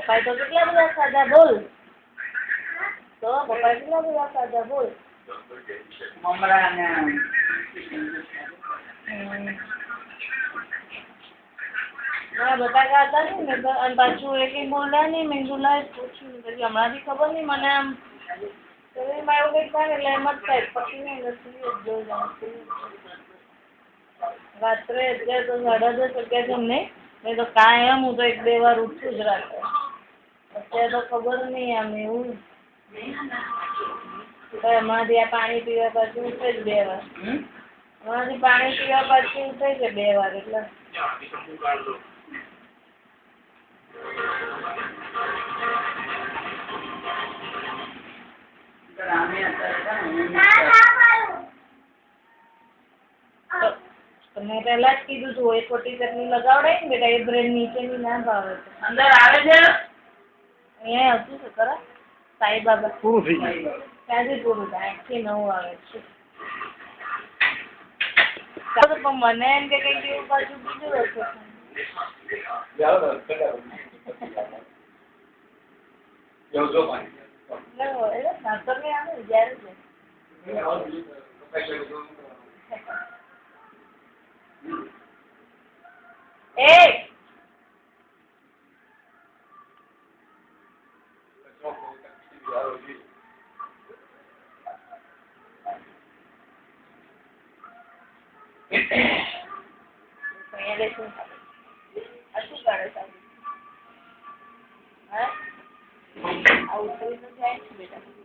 પપ્પાએ તો કેટલા બધા ખાધા બોલ. તો પપ્પાએ કેટલા બધા ખાધા બોલ. મમરા ને બટાકા હતા ને અને પાછું એક બોલ્યા નહીં મેં કીધું પૂછ્યું પછી હમણાંથી ખબર નહીં મને આમ શરીરમાં એવું કંઈક થાય એટલે એમ જ થાય પછી નહીં જોઈ જાઉં રાત્રે અત્યારે તો 10:30 વાગ્યા છે નહીં મેં તો કાયમ હું તો 1-2 વાર ઉઠું જ રાત્રે અત્યારે તો ખબર નહીં આમ એવું હમણાંથી આ પાણી પીવા પાછું ઉઠે જ 2 વાર હમણાંથી પાણી પીવા પાછું ઉઠે છે 2 વાર એટલે મેં પહેલા જ કીધું તું એ ખોટી ચટણી લગાવડાય ને બેટા એ બ્રેડ નીચેની ના ભાવે છે અંદર આવે છે અહીંયા હતું છે ખરા સાંઈબાબા પૂરું થઈ ગયું ક્યાંથી પૂરું થાય 8 થી 9 આવે છે પણ મને એમ કે કંઈક એવું પાછું બીજું હશે નાસ્તો નહીં આવે જ્યારે છે અહીંયા શું કરે હા આ ઉતરી તો જાય ને બેટા